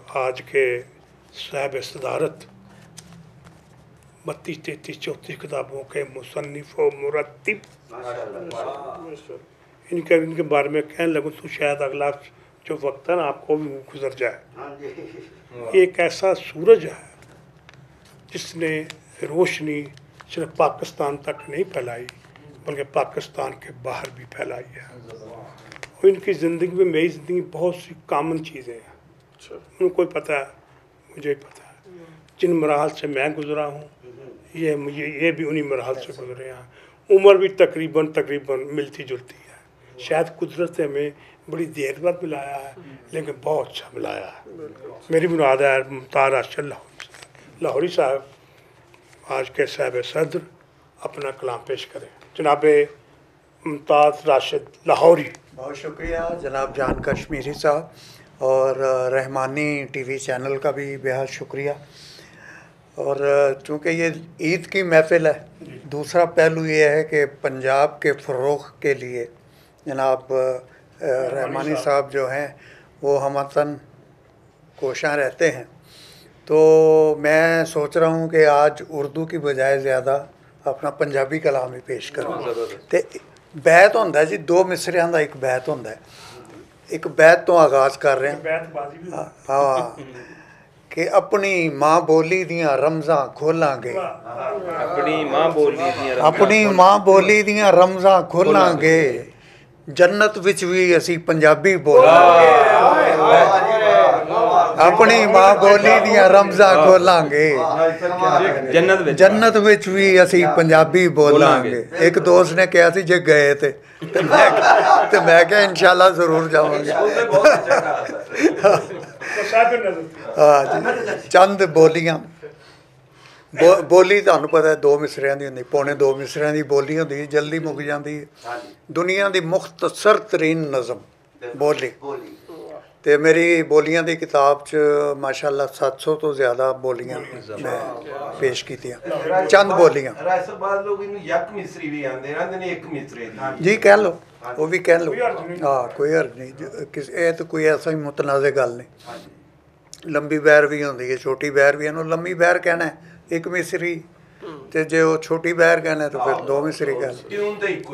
आज के साहिब सदारत 32, 33, 34 किताबों के मुसन्निफ़ व मुरत्तिब, इनके बारे में कहने लगूँ तो शायद अगला जो वक्त है ना आपको भी गुजर जाए। ये एक ऐसा सूरज है जिसने रोशनी सिर्फ पाकिस्तान तक नहीं फैलाई बल्कि पाकिस्तान के बाहर भी फैलाई है। और इनकी ज़िंदगी में, मेरी ज़िंदगी में बहुत सी कॉमन चीज़ें हैं, उनको पता है, मुझे पता है। जिन मराहल से मैं गुज़रा हूँ ये भी उन्हीं मराहल से गुजरे हैं। उम्र भी तकरीबन मिलती जुलती है। शायद कुदरत से हमें बड़ी देर बाद मिलाया है, लेकिन बहुत अच्छा मिलाया है। मेरी मुराद है मुमताज़ राशिद लाहौरी साहब आज के साहिब सदर अपना कलाम पेश करें। जनाब मुमताज़ राशिद लाहौरी। बहुत शुक्रिया जनाब जान कश्मीरी साहब, और रहमानी टीवी चैनल का भी बेहद शुक्रिया। और चूँकि ये ईद की महफ़िल है, दूसरा पहलू ये है कि पंजाब के फ़रोग़ के लिए जनाब रहमानी साहब जो हैं वो हमवतन कोशां रहते हैं। तो मैं सोच रहा हूँ कि आज उर्दू की बजाय ज़्यादा अपना पंजाबी कलाम ही पेश करूँ। तो बैत होंदा जी, दो मिसरियां दा एक बैत होंदा है। एक बैत तो आगाज़ कर रहे हैं, हाँ, कि अपनी माँ बोली दियाँ रमज़ां खोलांगे, अपनी माँ बोली दियाँ रमज़ां खोलांगे, जन्नत विच भी असी पंजाबी बोलांगे। अपनी माँ बोली दियाँ रमज़ां खोलांगे, जन्नत विच भी असी पंजाबी बोलांगे। एक दोस्त ने कहा सी जे गए थे, तो मैं क्या इंशाल्लाह ज़रूर जावांगे। हाँ जी, चंद बोलियां बोली तुहानूं पता है दो मिसरियां दी हुंदी, पौने दो मिसरियां दी बोली हुंदी, जल्दी मुक जांदी है। दुनिया दी मुख्तसर तरीन नज़म बोली, ते मेरी बोलियां दी किताब च माशाअल्लाह 700 तो ज़्यादा बोलियां मैं पेश कीतियां। चंद बोलियां जी कह लो, वो भी कह लो, हाँ कोई हर्ज नहीं, ये तो कोई ऐसा ही मुतनाज़े गल नहीं। लंबी बैर भी होंदी है, छोटी बैर भी है। लंबी बैर कहना है एक मिसरी, तो जे वो छोटी बैर कहना है तो फिर दो मिसरी कह लो।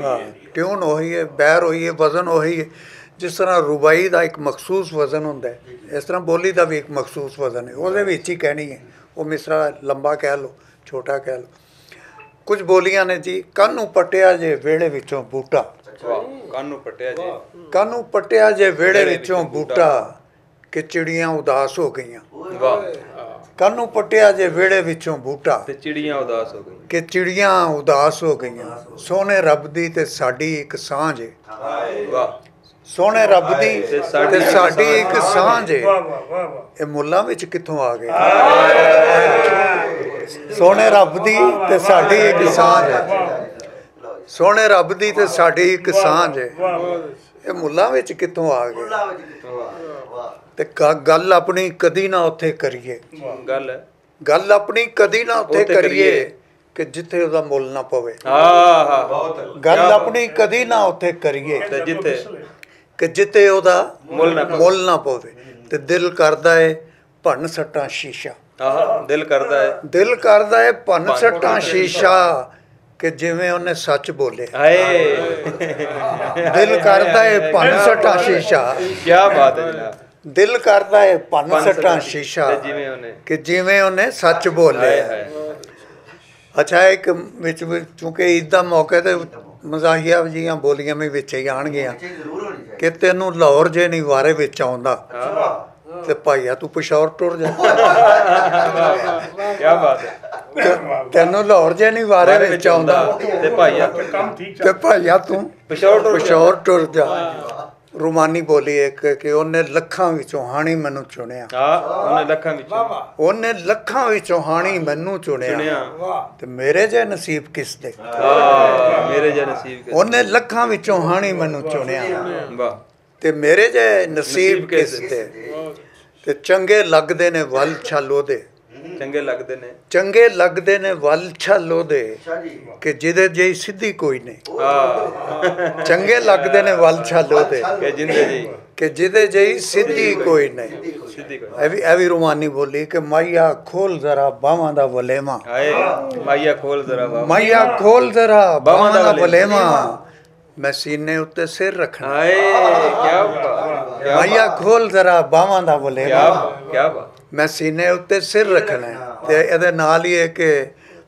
हाँ, ट्यून वही है, बैर वही है, वज़न वही है। जिस तरह रुबाई का एक मखसूस वज़न होंदा है, इस तरह बोली का भी एक मखसूस वज़न है, वो ही कहनी है। वो मिसरा लंबा कह लो, छोटा कह लो। कुछ बोलियां ने जी, कानू पटिया जे वेड़े विचों बूटा, कानू पटिया जे वेड़े विचों बूटा कि चिड़ियाँ उदास हो गईयां। कानू पटिया जे वेड़े विचों बूटा कि चिड़ियाँ उदास हो गईयां। सोने रब दी ते साडी एक सांझ है, सोने रब दी ते साडी एक सांझ है। ये मुल्लां विच कित्थों आ गए? सोने रब दी ते साडी एक सांझ है, सोने रब दी ते साडी एक सांझ है। ये मुल्लां विच कित्थों आ गए? ते गल अपनी कदी ना उत्थे करिए, गल अपनी कदी ना उत्थे करिए कि जिथे उहदा मुल ना पवे। गल अपनी कदी ना उत्थे करिए कि जिथे उहदा मुल ना पवे। ते दिल करदा है भन सट्टां शीशा, दिल करदा है भन सट्टां शीशा कि जिवें उन्हें सच बोले। दिल करदा है भन सट्टां शीशा, क्या बात है जनाब। दिल करदा है भन सट्टां शीशा कि जिवें उन्हें सच बोले। अच्छा, एक विच चूँकि ईद दा मौके ते मज़ाहिया जिहियां बोलियां भी विच ही आउणगियां कि तैनूं लाहौर जे नहीं वारे विच आउंदा ते भाईया तू पिशौर टुर जा। क्या बात है। तैनूं लाहौर जे नहीं वारे विच आउंदा ते भाईया तू पिशौर टुर जा। रुमानी बोली एक कि उन्हें लखां विचों हाणी मैनू चुनिया, उन्हें लखां विचों हाणी मैनू चुनिया ते मेरे जे नसीब किस दे। उन्हें लखां विचों हाणी मैनू चुनिया ते मेरे जे नसीब किस दे। ते चंगे लगदे ने वल छल ओदे, चंगे लगदे ने वल छल ओदे कि जिदे जेही सिद्धी कोई नहीं। चंगे लगदे ने वल छल ओदे कि जिदे जई सिद्धि कोई नहीं। ਸਿੱਧੀ ਕੋਈ ਇਹ ਵੀ ਰੂਮਾਨੀ ਬੋਲੀ ਕਿ ਮਾਇਆ ਖੋਲ ਜ਼ਰਾ ਬਾਵਾਂ ਦਾ ਵਲੇਮਾ। ਆਏ ਮਾਈਆ ਖੋਲ ਜ਼ਰਾ ਵਾ ਮਾਇਆ ਖੋਲ ਜ਼ਰਾ ਬਾਵਾਂ ਦਾ ਵਲੇਮਾ, ਮੈਂ ਸੀਨੇ ਉੱਤੇ ਸਿਰ ਰੱਖਣਾ। ਆਏ ਕੀ ਬਾਤ ਮਾਇਆ ਖੋਲ ਜ਼ਰਾ ਬਾਵਾਂ ਦਾ ਵਲੇਮਾ, ਕੀ ਬਾਤ ਮੈਂ ਸੀਨੇ ਉੱਤੇ ਸਿਰ ਰੱਖਣਾ ਹੈ। ਤੇ ਇਹਦੇ ਨਾਲ ਹੀ ਹੈ ਕਿ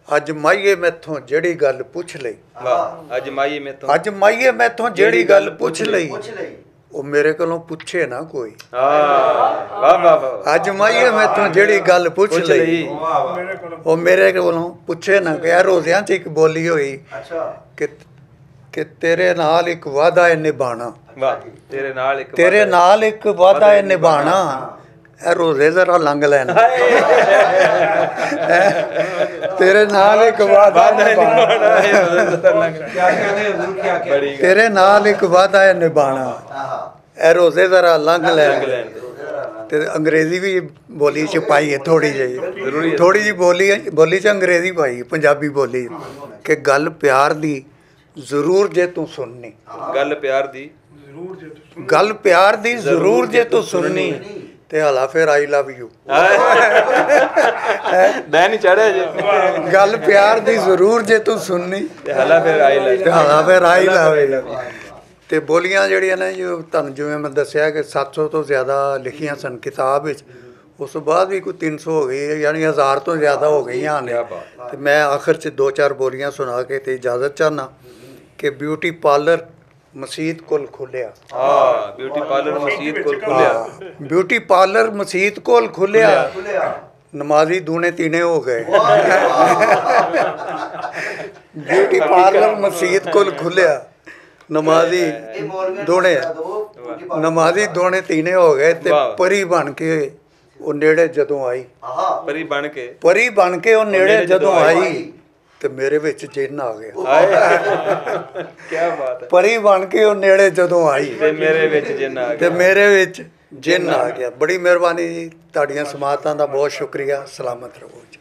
ਅੱਜ ਮਾਈਏ ਮੈਥੋਂ ਜਿਹੜੀ ਗੱਲ ਪੁੱਛ ਲਈ, ਵਾਹ ਅੱਜ ਮਾਈਏ ਮੇਤੋਂ ਅੱਜ ਮਾਈਏ ਮੈਥੋਂ ਜਿਹੜੀ ਗੱਲ ਪੁੱਛ ਲਈ, ਉਹ ਮੇਰੇ ਕੋਲੋਂ ਪੁੱਛੇ ਨਾ ਕੋਈ। ਵਾਹ ਵਾਹ ਵਾਹ ਅੱਜ ਮਾਈਏ ਮੈਥੋਂ ਜਿਹੜੀ ਗੱਲ ਪੁੱਛ ਲਈ, ਉਹ ਮੇਰੇ ਕੋਲੋਂ ਪੁੱਛੇ ਨਾ। ਕਿ ਰੋਜ਼ਿਆਂ 'ਚ ਇੱਕ ਬੋਲੀ ਹੋਈ ਕਿ ਤੇਰੇ ਨਾਲ ਇੱਕ ਵਾਅਦਾ ਹੈ ਨਿਭਾਣਾ, ਵਾਹ ਤੇਰੇ ਨਾਲ ਇੱਕ ਤੇਰੇ ਨਾਲ ਇੱਕ ਵਾਅਦਾ ਹੈ ਨਿਭਾਣਾ। ਇਹ ਰੋਜ਼ੇ ਜ਼ਰਾ ਲੰਘ ਲੈਣ, ਤੇਰੇ ਨਾਲ ਇੱਕ ਵਾਅਦਾ ਹੈ ਨਿਭਾਣਾ, ਤੇਰੇ ਨਾਲ ਇੱਕ ਵਾਅਦਾ ਹੈ ਨਿਭਾਣਾ। ਇਹ ਰੋਜ਼ੇ ਜ਼ਰਾ ਲੰਘ ਲੈਣ। ਤੇ ਅੰਗਰੇਜ਼ੀ ਵੀ ਬੋਲੀ 'ਚ ਪਾਈ ਹੈ ਥੋੜੀ ਜਿਹੀ, ਥੋੜੀ ਜਿਹੀ ਬੋਲੀ 'ਚ ਅੰਗਰੇਜ਼ੀ ਪਾਈ, ਪੰਜਾਬੀ ਬੋਲੀ ਕਿ ਗੱਲ ਪਿਆਰ ਦੀ ਜ਼ਰੂਰ ਜੇ ਤੂੰ ਸੁਣਨੀ, ਗੱਲ ਪਿਆਰ ਦੀ ਗੱਲ ਪਿਆਰ ਦੀ ਜ਼ਰੂਰ ਜੇ ਤੂੰ ਸੁਣਨੀ, ਤੇ ਹਾਲਾ ਫਿਰ ਆਈ ਲਵ ਯੂ। ਮੈਂ ਨਹੀਂ ਚੜਿਆ ਜੇ ਗੱਲ ਪਿਆਰ ਦੀ ਜ਼ਰੂਰ ਜੇ ਤੂੰ ਸੁਣਨੀ, ਤੇ ਹਾਲਾ ਫਿਰ ਆਈ ਲੈ ਤੇ ਹਾਲਾ ਫਿਰ ਆਈ ਲਵ ਯੂ। ਤੇ ਬੋਲੀਆਂ ਜਿਹੜੀਆਂ ਨੇ ਜੋ ਤੁਹਾਨੂੰ ਜਿਵੇਂ ਮੈਂ ਦੱਸਿਆ ਕਿ 700 ਤੋਂ ਜ਼ਿਆਦਾ ਲਿਖੀਆਂ ਸਨ ਕਿਤਾਬ ਵਿੱਚ, ਉਸ ਤੋਂ ਬਾਅਦ ਵੀ ਕੋਈ 300 ਹੋ ਗਈ, ਯਾਨੀ 1000 ਤੋਂ ਜ਼ਿਆਦਾ ਹੋ ਗਈਆਂ ਨੇ। ਤੇ ਮੈਂ ਆਖਰ 'ਚ 2-4 ਬੋਲੀਆਂ ਸੁਣਾ ਕੇ ਤੇ ਇਜਾਜ਼ਤ ਚਾਹੁੰਦਾ ਕਿ ਬਿਊਟੀ ਪਾਰਲਰ ਮਸੀਤ ਕੋਲ ਖੁੱਲਿਆ। ਹਾਂ ਬਿਊਟੀ ਪਾਰਲਰ ਮਸਜਿਦ ਕੋਲ ਖੁੱਲਿਆ, ਬਿਊਟੀ ਪਾਰਲਰ ਮਸੀਤ ਕੋਲ ਖੁੱਲਿਆ, ਨਮਾਜ਼ੀ ਦੂਣੇ ਤੀਨੇ ਹੋ ਗਏ। ਬਿਊਟੀ ਪਾਰਲਰ ਮਸੀਤ ਕੋਲ ਖੁੱਲਿਆ, ਨਮਾਜ਼ੀ ਦੋਣੇ ਤੀਨੇ ਹੋ ਗਏ। ਤੇ ਪਰੀ ਬਣ ਕੇ ਉਹ ਨੇੜੇ ਜਦੋਂ ਆਈ, ਪਰੀ ਬਣ ਕੇ ਉਹ ਨੇੜੇ ਜਦੋਂ ਆਈ, ਤੇ ਮੇਰੇ ਵਿੱਚ ਜਿੰਨ ਆ ਗਿਆ। ਕੀ ਬਾਤ ਹੈ, ਪਰੀ ਬਣ ਕੇ ਉਹ ਨੇੜੇ ਜਦੋਂ ਆਈ, ਤੇ ਮੇਰੇ ਵਿੱਚ ਜਿੰਨ ਆ ਤੇ ਗਿਆ। ਮੇਰੇ ਵਿੱਚ ਜਿੰਨ ਆ ਗਿਆ। ਬੜੀ ਮਿਹਰਬਾਨੀ ਜੀ, ਤੁਹਾਡੀਆਂ ਸਮਾਤਾਂ ਦਾ ਬਹੁਤ ਸ਼ੁਕਰੀਆ। ਸਲਾਮਤ ਰਹੋ ਜੀ।